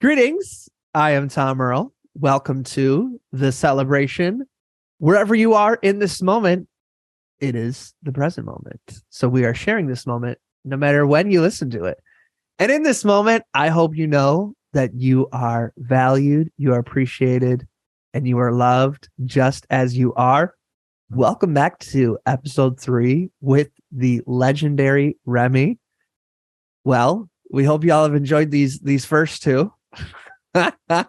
Greetings. I am Tom Earl. Welcome to the celebration. Wherever you are in this moment, it is the present moment. So we are sharing this moment no matter when you listen to it. And in this moment, I hope you know that you are valued, you are appreciated, and you are loved just as you are. Welcome back to episode 3 with the legendary Remy. Well, we hope y'all have enjoyed these first two. This has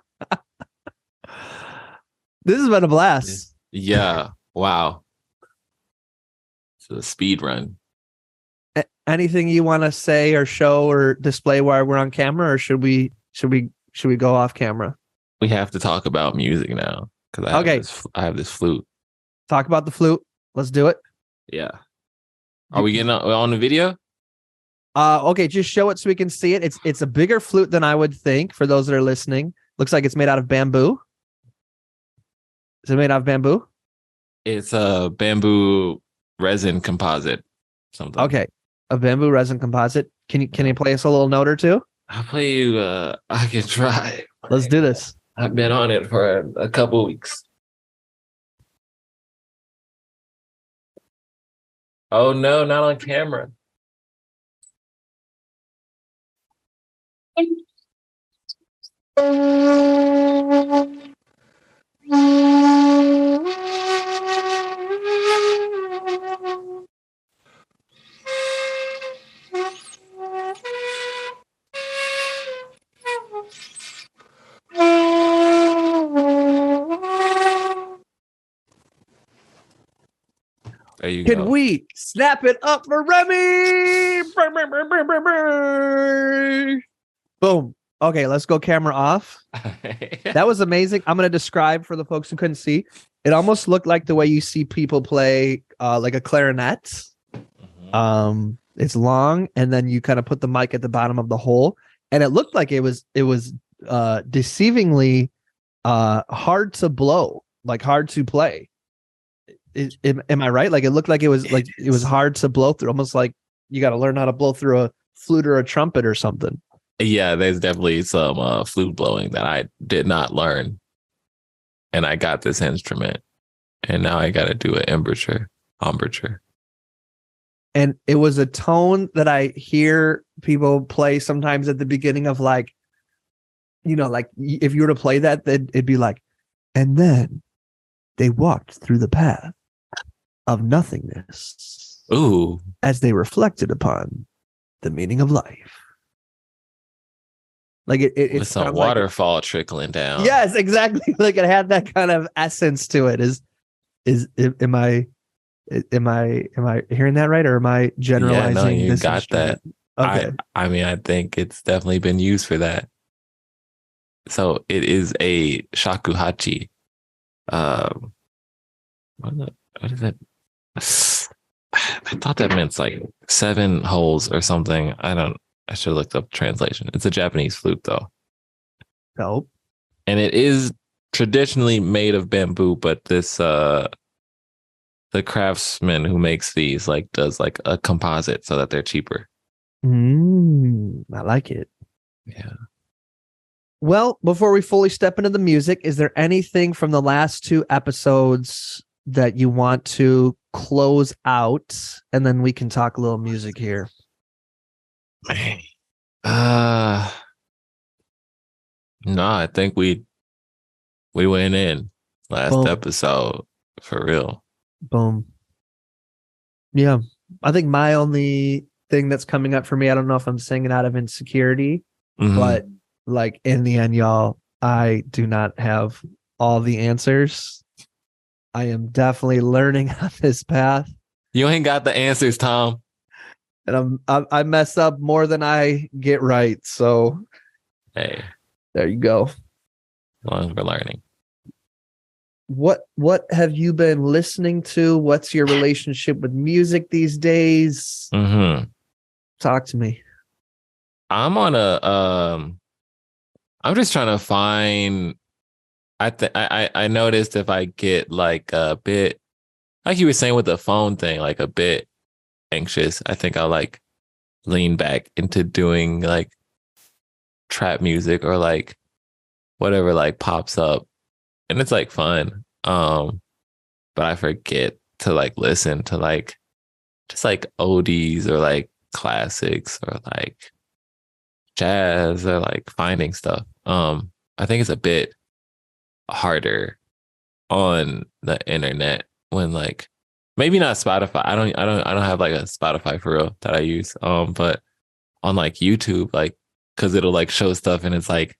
been a blast. Yeah. Wow. It's a speed run. Anything you want to say or show or display while we're on camera, or should we go off camera? We have to talk about music now because I have this flute. Talk about the flute. Let's do it. Yeah. Are we getting on the video? Okay, just show it so we can see it. It's a bigger flute than I would think for those that are listening. Looks like it's made out of bamboo. Is it made out of bamboo? It's a bamboo resin composite. Something. Okay. A bamboo resin composite. Can you play us a little note or two? I'll play you I can try. Let's do this. I've been on it for a couple weeks. Oh no, not on camera. There you go. Can we snap it up for Remy? Boom. Okay, let's go camera off. That was amazing. I'm going to describe for the folks who couldn't see. It almost looked like the way you see people play like a clarinet. Mm-hmm. It's long, and then you kind of put the mic at the bottom of the hole, and it looked like it was deceivingly hard to blow, like hard to play. Am I right? Like it looked like it was hard to blow through, almost like you got to learn how to blow through a flute or a trumpet or something. Yeah, there's definitely some flute blowing that I did not learn. And I got this instrument. And now I got to do an embouchure. And it was a tone that I hear people play sometimes at the beginning of like, like if you were to play that, then it'd be like, and then they walked through the path of nothingness. Ooh. As they reflected upon the meaning of life. Like it's some waterfall trickling down. Yes, exactly. Like it had that kind of essence to it. Am I hearing that right, or am I generalizing? Yeah, no, you this got instrument? that. Okay. I mean, I think it's definitely been used for that. So it is a shakuhachi. What is that? I thought that meant like 7 holes or something. I should have looked up translation. It's a Japanese flute, though. Nope. And it is traditionally made of bamboo, but this the craftsman who makes these does a composite so that they're cheaper. I like it. Yeah. Well, before we fully step into the music, is there anything from the last 2 episodes that you want to close out, and then we can talk a little music here? No, I think we went in last episode for real. Boom. Yeah, I think my only thing that's coming up for me, I don't know if I'm saying it out of insecurity, but like in the end, y'all, I do not have all the answers. I am definitely learning on this path. You ain't got the answers, Tom. And I mess up more than I get right. So, hey, there you go. As long as we're learning. What have you been listening to? What's your relationship with music these days? Talk to me. I'm on I'm just trying to find. I noticed if I get like a bit, like you were saying with the phone thing, like a bit anxious, I think I'll lean back into doing like trap music or like whatever like pops up, and it's like fun. But I forget to like listen to like just like oldies or like classics or like jazz or like finding stuff. I think it's a bit harder on the internet when like maybe not Spotify. I don't have like a Spotify for real that I use. But on like YouTube, like because it'll like show stuff and it's like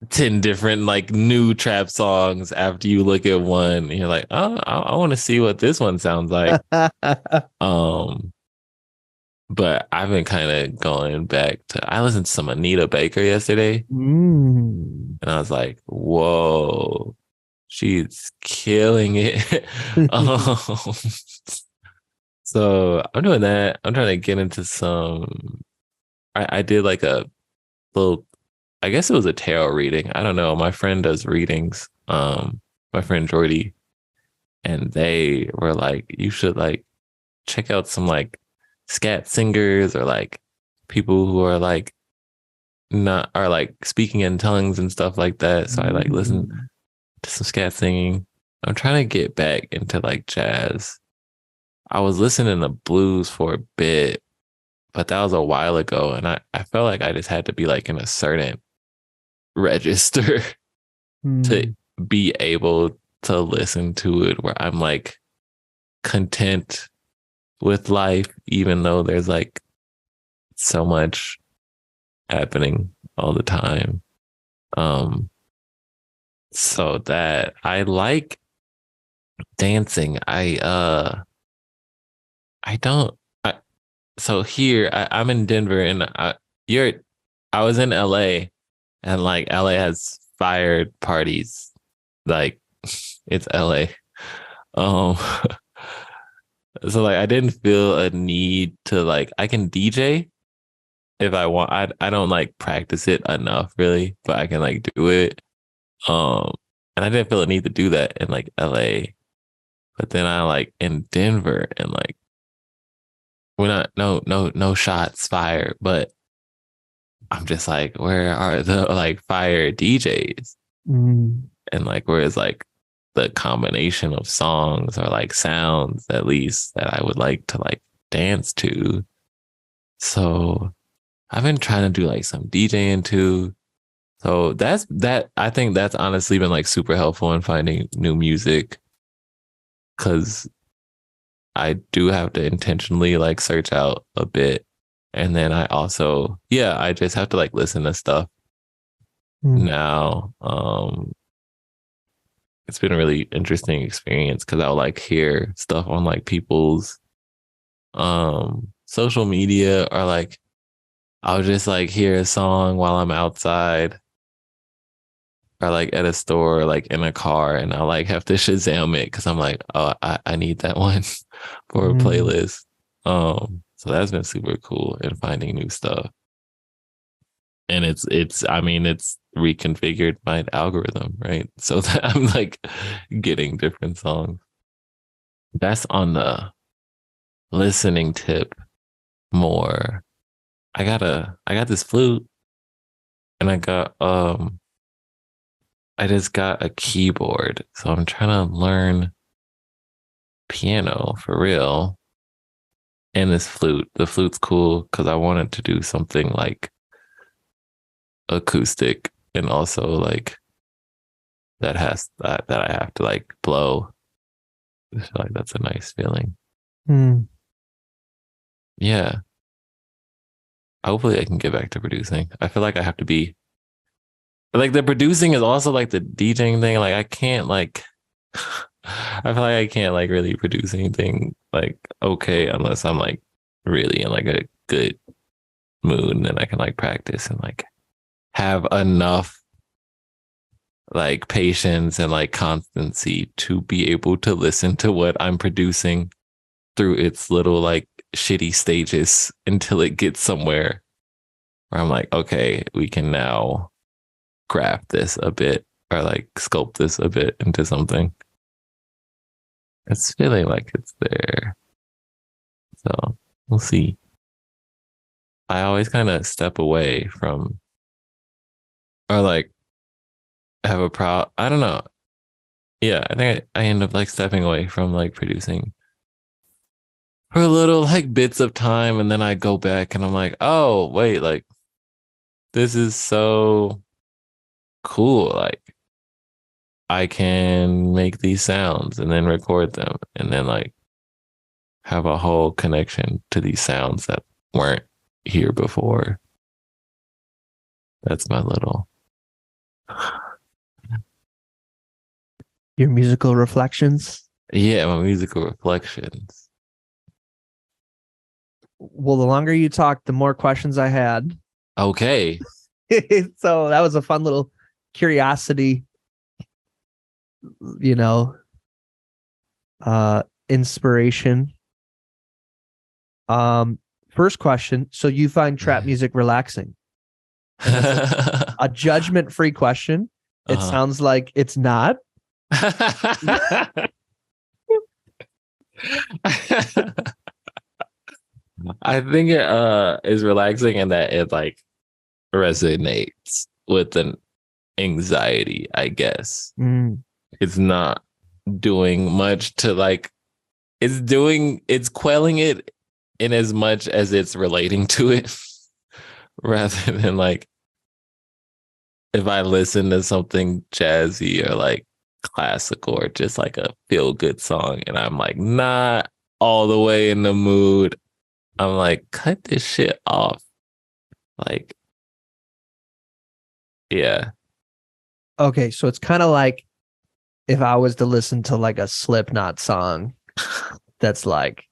10 different like new trap songs after you look at one and you're like, oh, I want to see what this one sounds like. Um, but I've been kind of going back to I listened to some Anita Baker yesterday Mm. and I was like, whoa, she's killing it. um, so I'm doing that. I'm trying to get into some I did like a little I guess it was a tarot reading. I don't know. My friend does readings. My friend Jordy, and they were like, you should like check out some like scat singers or like people who are like not are like speaking in tongues and stuff like that. So I like listen Mm. to some scat singing. I'm trying to get back into like jazz. I was listening to blues for a bit, but that was a while ago. And I felt like I just had to be like in a certain register to Mm. be able to listen to it where I'm like content with life, even though there's like so much happening all the time. Um, so that I like dancing. I don't I so here I'm in Denver and you're I was in LA and like LA has fired parties. Like it's LA. Um so like I didn't feel a need to like I can DJ if I want. I don't like practice it enough really, but I can like do it. Um and I didn't feel a need to do that in like LA. But then I like in Denver and like we're not no shots fired, but I'm just like, where are the like fire DJs? Mm. And like where is like the combination of songs or like sounds at least that I would like to like dance to. So I've been trying to do like some DJing too. So that I think that's honestly been like super helpful in finding new music because I do have to intentionally like search out a bit. And then I also, yeah, I just have to like listen to stuff Mm. now. It's been a really interesting experience because I'll like hear stuff on like people's social media or like I'll just like hear a song while I'm outside or like at a store or like in a car and I like have to Shazam it because I'm like, oh, I need that one for a Mm. playlist. So that's been super cool in finding new stuff. And it's I mean it's reconfigured my algorithm, right? So that I'm like getting different songs. That's on the listening tip more. I got this flute and I just got a keyboard. So I'm trying to learn piano for real. And this flute. The flute's cool because I wanted to do something like acoustic and also like that I have to like blow. I feel like that's a nice feeling. Mm. Yeah. Hopefully I can get back to producing. I feel like I have to be like the producing is also like the DJing thing. Like I can't like I feel like I can't like really produce anything like okay unless I'm like really in like a good mood and then I can like practice and like have enough like patience and like constancy to be able to listen to what I'm producing through its little like shitty stages until it gets somewhere where I'm like, okay, we can now craft this a bit or like sculpt this a bit into something. It's feeling like it's there. So we'll see. I always kind of step away from or like have a problem. I don't know. Yeah, I think I end up like stepping away from like producing for a little like bits of time, and then I go back and I'm like, oh wait, like this is so cool. Like I can make these sounds and then record them and then like have a whole connection to these sounds that weren't here before. That's my little Your musical reflections. yeah, my musical reflections. Well, the longer you talk, the more questions I had. Okay. So that was a fun little curiosity, you know, inspiration. First question. So you find trap music relaxing? And that's a judgment-free question. It sounds like it's not. I think it is relaxing and that it like resonates with an anxiety, I guess. Mm. It's not doing much to like it's quelling it in as much as it's relating to it rather than like if I listen to something jazzy or like classical or just like a feel good song and I'm like not all the way in the mood, I'm like, cut this shit off. Like, yeah. Okay, so it's kind of like if I was to listen to like a Slipknot song that's like,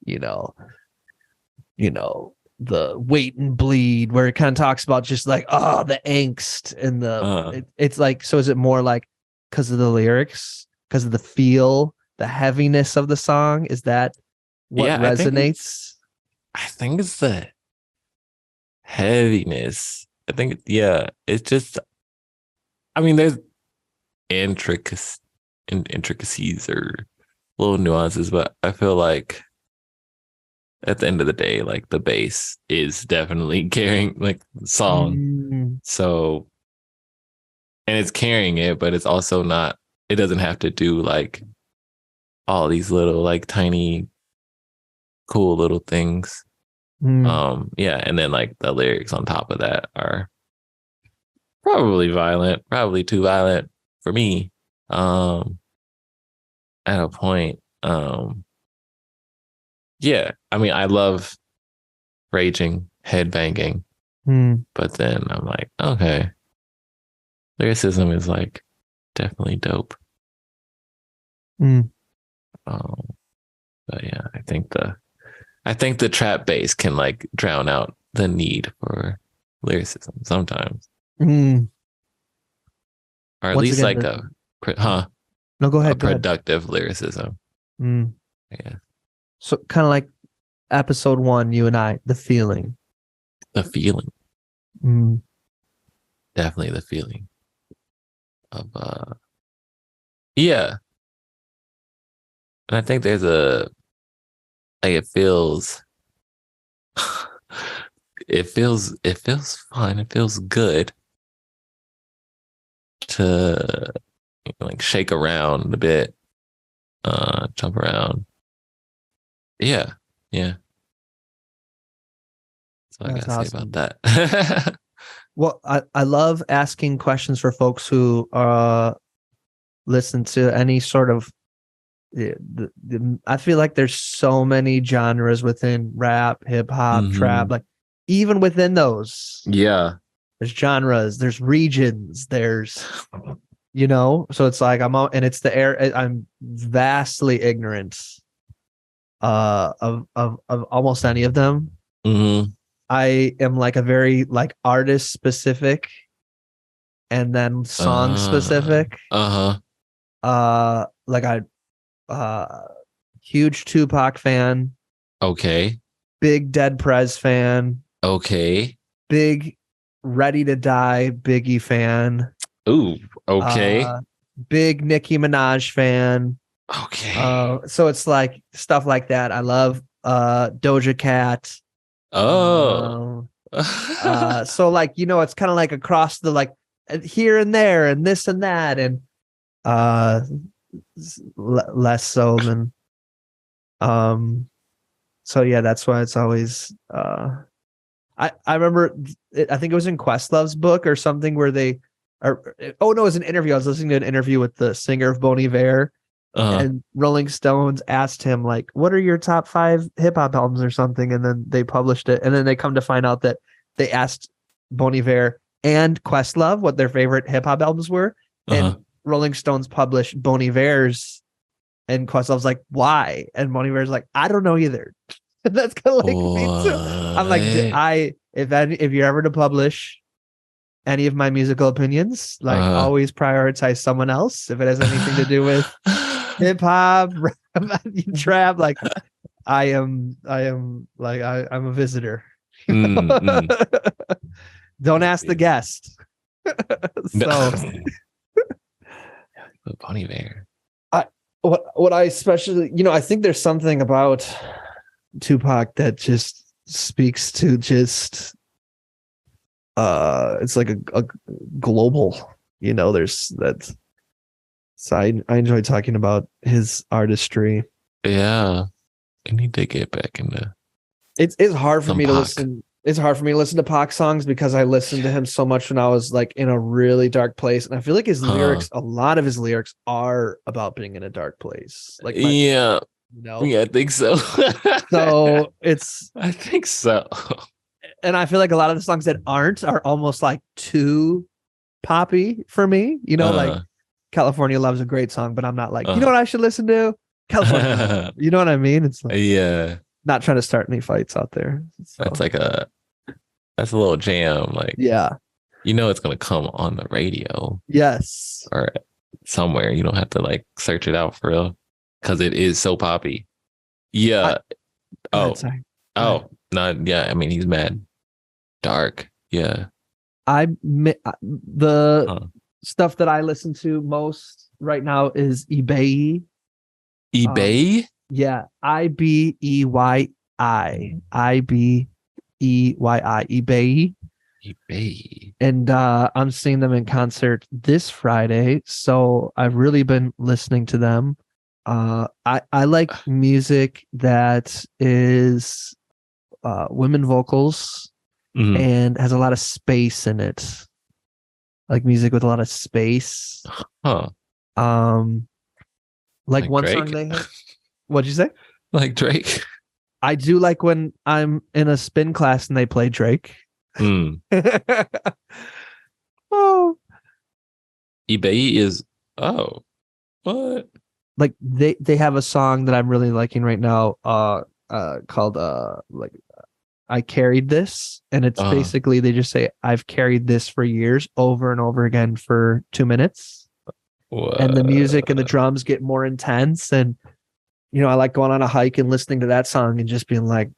the Wait and Bleed, where it kind of talks about just like, oh, the angst and it's like, so is it more like because of the lyrics, because of the feel, the heaviness of the song? Is that what Yeah, resonates? I think it's the heaviness. I think, yeah, it's just, I mean, there's intricacies or little nuances, but I feel like at the end of the day, like the bass is definitely carrying like the song. Mm. So, and it's carrying it, but it's also not, it doesn't have to do like all these little like tiny cool little things. Yeah, and then like the lyrics on top of that are probably violent, probably too violent for me. At a point. Yeah, I mean, I love raging, headbanging, but then I'm like, okay, lyricism is like definitely dope. But yeah, I think the trap bass can like drown out the need for lyricism sometimes, or at Once least again, like no, go a ahead. productive lyricism. Yeah, So kind of like episode 1, you and I, the feeling. the feeling, definitely the feeling of yeah. And I think there's a like it feels fun. It feels good to like shake around a bit, jump around. Yeah, yeah. That's all I That's gotta say awesome. about that. Well, I love asking questions for folks who listen to any sort of I feel like there's so many genres within rap, hip hop, trap, like even within those. Yeah. There's genres, there's regions, there's so it's like and it's the air. I'm vastly ignorant of almost any of them. I am like a very like artist specific and then song specific. Like huge Tupac fan. Okay. Big Dead Prez fan. Okay. Big Ready to Die Biggie fan. Ooh. Okay. Big Nicki Minaj fan. Okay. So it's like stuff like that. I love Doja Cat. Oh. So like it's kind of like across the like here and there and this and that, and less so than so yeah, that's why it's always I remember I think it was in Questlove's book or something where they or oh no, it was an interview. I was listening to an interview with the singer of Bon Iver, and Rolling Stones asked him like, what are your top 5 hip hop albums or something, and then they published it, and then they come to find out that they asked Bon Iver and Questlove what their favorite hip hop albums were, and Rolling Stones published Bon Iver's, and Questlove's like, why? And Bon Iver's like, I don't know either. That's kind of like me too. I'm like, if you're ever to publish any of my musical opinions, like always prioritize someone else. If it has anything to do with hip hop, trap, like I'm a visitor. Don't ask the guest. So Bunny Bear. What I especially, I think there's something about Tupac that just speaks to just it's like a global, there's that. So I enjoy talking about his artistry. Yeah, I need to get back into. It's hard for me to listen. It's hard for me to listen to Pac songs because I listened to him so much when I was like in a really dark place, and I feel like his lyrics, a lot of his lyrics, are about being in a dark place. Like yeah, I think so. So I think so. And I feel like a lot of the songs that aren't are almost like too poppy for me. Like California Love's a great song, but I'm not like, you know what I should listen to? California. You know what I mean? It's like, not trying to start any fights out there. So. That's a little jam. Like, it's going to come on the radio. Yes. Or somewhere. You don't have to like search it out for real. Because it is so poppy. Yeah. No. Yeah. I mean, he's mad. Dark. Yeah. The stuff that I listen to most right now is eBay. eBay? Yeah. IBEYI. IBEYI. eBay. eBay. And I'm seeing them in concert this Friday. So I've really been listening to them. I like music that is women vocals and has a lot of space in it. Like music with a lot of space. Like one Drake? song they had. What'd you say? Like Drake. I do like when I'm in a spin class and they play Drake. Oh. eBay is what? Like they have a song that I'm really liking right now called I Carried This, and it's basically they just say I've carried this for years over and over again for 2 minutes. What? And the music and the drums get more intense, and I like going on a hike and listening to that song and just being like,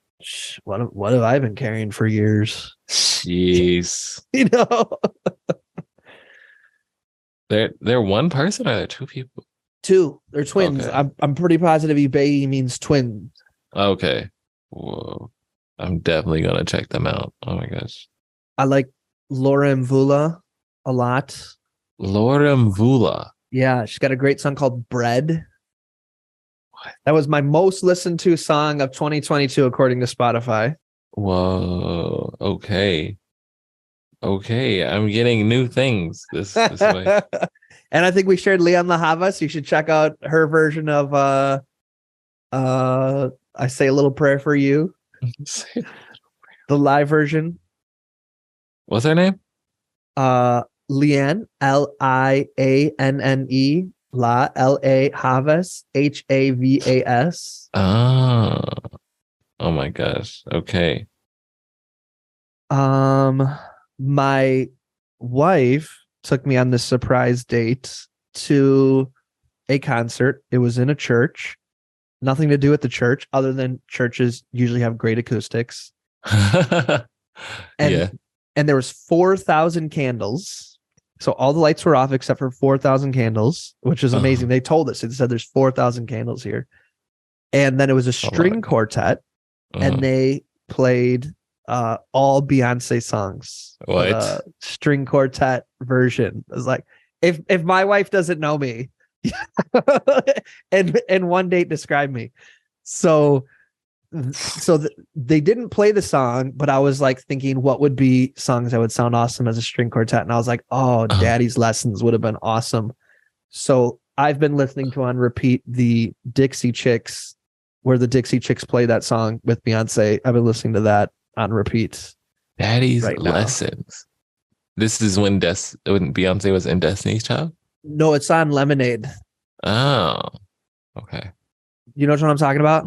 what have I been carrying for years? Jeez. They're one person or they're two people? Two. They're twins. Okay. I'm pretty positive eBay means twin. Okay. Whoa. I'm definitely gonna check them out. Oh my gosh. I like Laura Mvula a lot. Laura Mvula. Yeah, she's got a great song called Bread. What? That was my most listened to song of 2022 according to Spotify. Whoa. Okay. I'm getting new things this way. And I think we shared Leon La Havas. So you should check out her version of I Say a Little Prayer for You. The live version. What's her name? Lianne, Lianne, La La Havas, Havas. Oh my gosh. Okay. My wife took me on this surprise date to a concert. It was in a church. Nothing to do with the church other than churches usually have great acoustics. And there was 4,000 candles. So all the lights were off except for 4,000 candles, which is amazing. They told us, it said there's 4,000 candles here. And then it was a string quartet and they played all Beyonce songs. What? The string quartet version. It was like, if my wife doesn't know me, and one date described me, so they didn't play the song, but I was like thinking what would be songs that would sound awesome as a string quartet, and I was like, oh, Daddy's Lessons would have been awesome. So I've been listening to on repeat the Dixie Chicks, where the Dixie Chicks play that song with Beyonce. I've been listening to that on repeat. Daddy's right now. Lessons. This is when Beyonce was in Destiny's Child? No, it's on Lemonade. Oh, okay. You know what I'm talking about?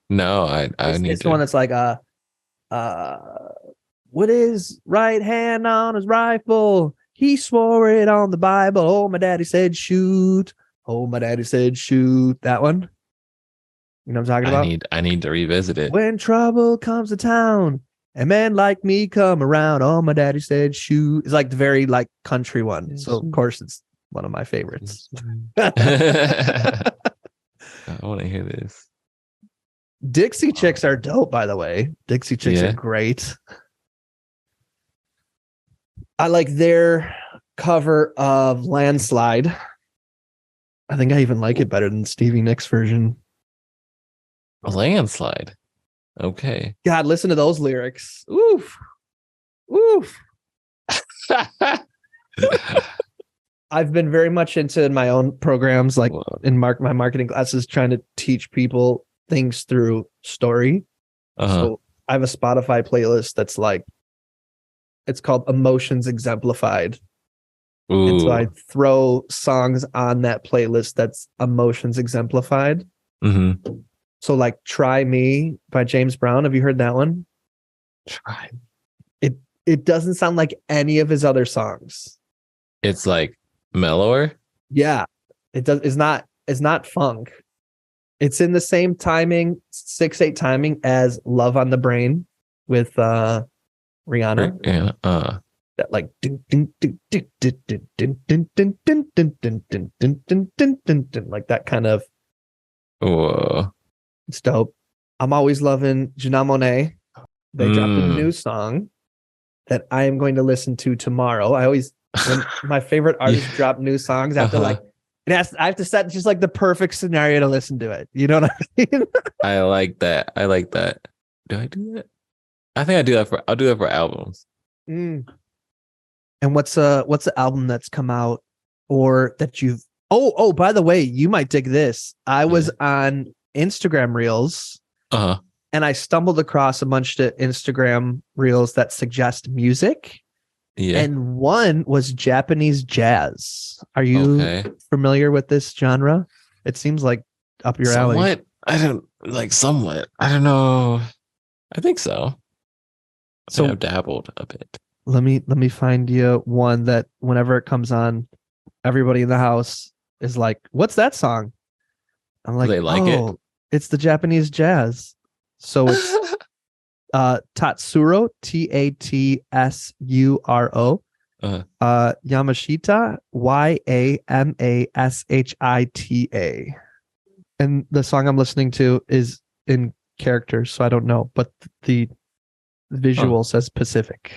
No, I need it's to. The one that's like with his right hand on his rifle, he swore it on the Bible. Oh, my daddy said shoot. Oh, my daddy said shoot. That one. You know what I'm talking about? I need to revisit it. When trouble comes to town and men like me come around. Oh, my daddy said shoot. It's like the very like country one. So of course it's one of my favorites. I want to hear this. Dixie Chicks are dope, by the way. Dixie Chicks are great. I like their cover of Landslide. I think I even like it better than Stevie Nicks' version. A landslide. Okay. God, listen to those lyrics. Oof. Oof. I've been very much into my own programs, like in my marketing classes, trying to teach people things through story. So I have a Spotify playlist that's like, it's called Emotions Exemplified. Ooh. And so I throw songs on that playlist that's Emotions Exemplified. Mm-hmm. So like Try Me by James Brown. Have you heard that one? Try. It doesn't sound like any of his other songs. It's like mellower. Yeah. It's not funk. It's in the same timing, 6/8 timing as Love on the Brain with Rihanna. Yeah. That like like that kind of. Whoa. It's dope. I'm always loving Janelle Monáe. They dropped a new song that I am going to listen to tomorrow. I always, when my favorite artists drop new songs, I have to like, I have to set just like the perfect scenario to listen to it. You know what I mean? I like that. Do I do that? I think I'll do that for albums. And what's the album that's come out or that you've, oh, by the way, you might dig this. I was on Instagram Reels and I stumbled across a bunch of Instagram Reels that suggest music. Yeah. And one was Japanese jazz. Are you familiar with this genre? It seems like up your alley. Somewhat. I don't know. I think so. So I've dabbled a bit. Let me find you one that whenever it comes on, everybody in the house is like, "What's that song?" I'm like, they like it. It's the Japanese jazz. So it's Tatsuro, Tatsuro, Yamashita, Yamashita. And the song I'm listening to is in characters, so I don't know, but the visual says Pacific.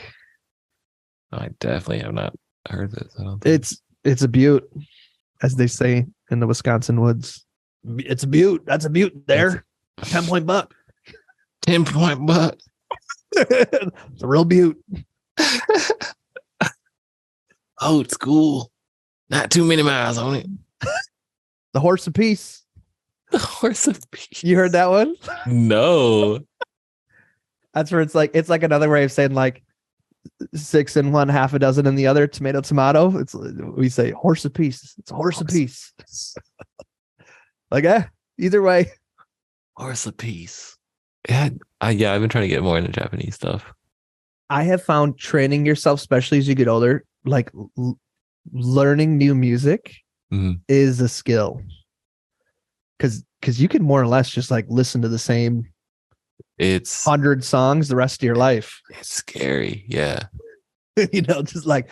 I definitely have not heard this. It's a beaut, as they say in the Wisconsin woods. It's a beaut. That's a beaut there. 10-point buck. 10-point buck. It's a real beaut. Old school. Not too many miles on it. The horse of peace. The horse of peace. You heard that one? No. That's where it's like another way of saying like 6 in one, half a dozen in the other. Tomato. We say horse of peace. It's a horse of peace. Like either way. Horse of peace. Yeah, I've been trying to get more into Japanese stuff. I have found training yourself, especially as you get older, like learning new music is a skill. Because you can more or less just like listen to the same 100 songs the rest of your life. It's scary. Yeah. Just like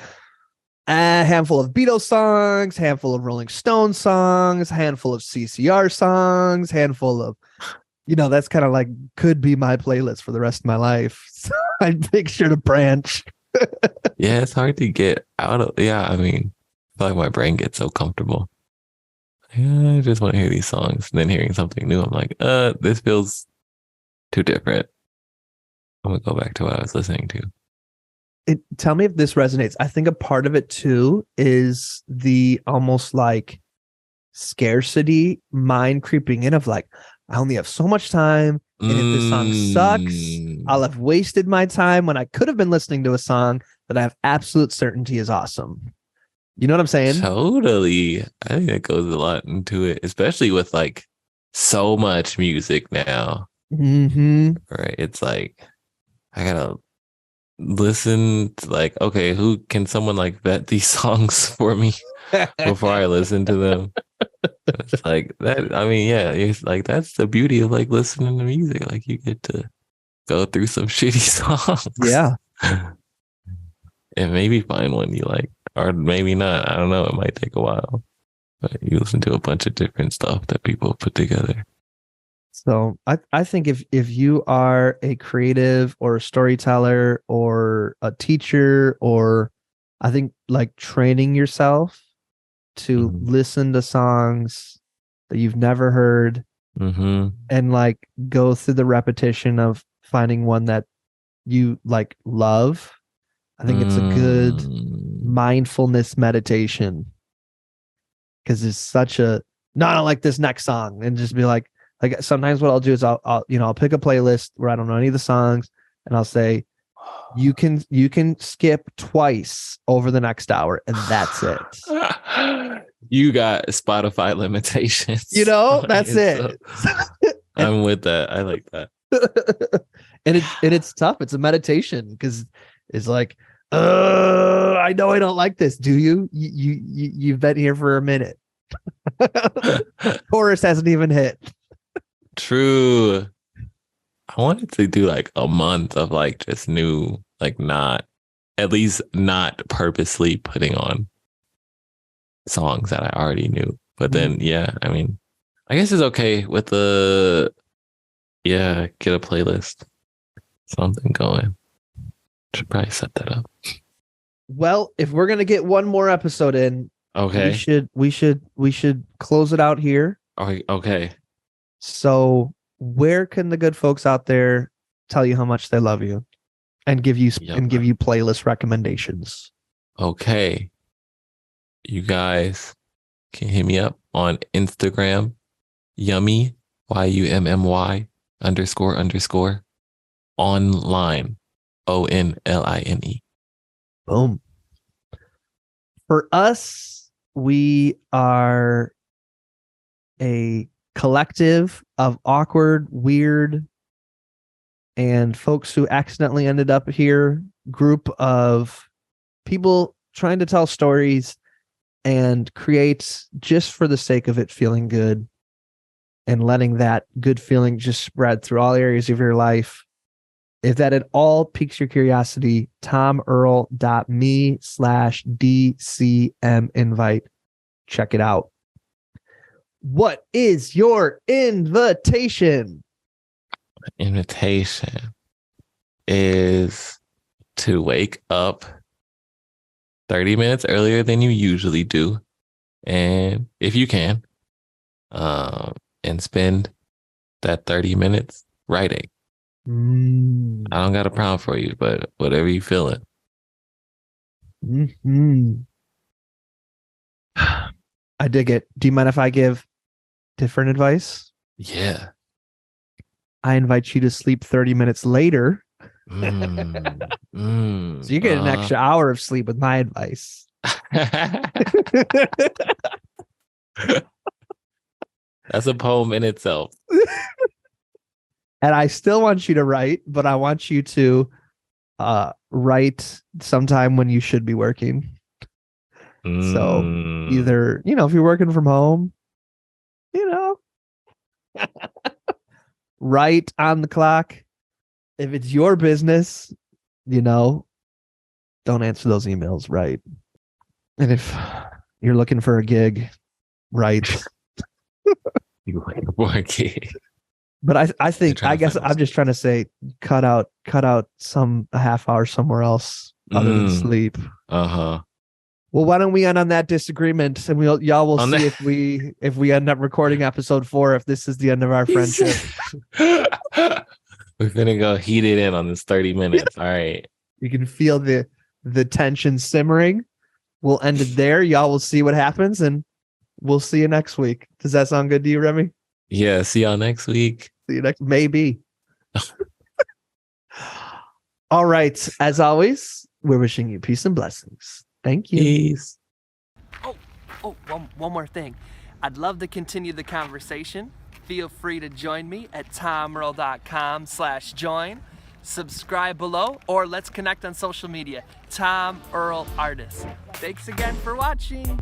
a handful of Beatles songs, handful of Rolling Stone songs, handful of CCR songs, handful of, that's kind of like could be my playlist for the rest of my life. I pictured a branch. Yeah, it's hard to get out of. Yeah, I mean, I feel like my brain gets so comfortable. Yeah, I just want to hear these songs. And then hearing something new, I'm like, this feels too different. I'm gonna go back to what I was listening to. Tell me if this resonates. I think a part of it too is the almost like scarcity mind creeping in of like, I only have so much time. And if this song sucks, I'll have wasted my time when I could have been listening to a song that I have absolute certainty is awesome. You know what I'm saying? Totally. I think that goes a lot into it, especially with like so much music now. Mm-hmm. Right. It's like I gotta listen to like, okay, who can someone like vet these songs for me before I listen to them? It's like that. I mean, yeah, it's like that's the beauty of like listening to music. Like you get to go through some shitty songs. Yeah. And maybe find one you like, or maybe not. I don't know. It might take a while. But you listen to a bunch of different stuff that people put together. So I think if you are a creative or a storyteller or a teacher, or I think like training yourself to listen to songs that you've never heard and like go through the repetition of finding one that you like love. I think it's a good mindfulness meditation, because it's such a, no, I don't like this next song, and just be like sometimes what I'll do is I'll pick a playlist where I don't know any of the songs, and I'll say you can skip twice over the next hour, and that's it. You got Spotify limitations. You know, that's it. I'm with that. I like that. and it's tough. It's a meditation, because it's like, I know I don't like this. Do you? You've been here for a minute. Chorus hasn't even hit. True. I wanted to do like a month of like just new, like not, at least not purposely putting on songs that I already knew. But then, yeah, I mean, I guess it's okay with the, yeah, get a playlist, something going. Should probably set that up. Well, if we're gonna get one more episode in, okay, we should close it out here. Okay. So, where can the good folks out there tell you how much they love you, and give you playlist recommendations? Okay, you guys can hit me up on Instagram, yummy YUMMY _ online ONLINE. Boom. For us, we are a collective of awkward, weird, and folks who accidentally ended up here, group of people trying to tell stories and create just for the sake of it feeling good, and letting that good feeling just spread through all areas of your life. If that at all piques your curiosity, tomearl.me/DCM invite. Check it out. What is your invitation? Invitation is to wake up 30 minutes earlier than you usually do. And if you can, and spend that 30 minutes writing. I don't got a problem for you, but whatever you feeling. I dig it. Do you mind if I give different advice? Yeah. I invite you to sleep 30 minutes later. So you get an extra hour of sleep with my advice. That's a poem in itself. And I still want you to write, but I want you to write sometime when you should be working. So either, if you're working from home, write on the clock. If it's your business, don't answer those emails, right? And if you're looking for a gig, right? You looking for a gig. But I think trying I to guess find I'm just trying to say cut out a half hour somewhere else other than sleep. Uh-huh. Well, why don't we end on that disagreement, and y'all will On see that- if we end up recording episode 4, if this is the end of our friendship. We're gonna go heat it in on this 30 minutes. All right. You can feel the tension simmering. We'll end it there. Y'all will see what happens, and we'll see you next week. Does that sound good to you, Remy? Yeah. See y'all next week. See you next, maybe. All right. As always, we're wishing you peace and blessings. Thank you. Peace. One more thing. I'd love to continue the conversation. Feel free to join me at tomearl.com/join. Subscribe below, or let's connect on social media. Tom Earl Artist. Thanks again for watching.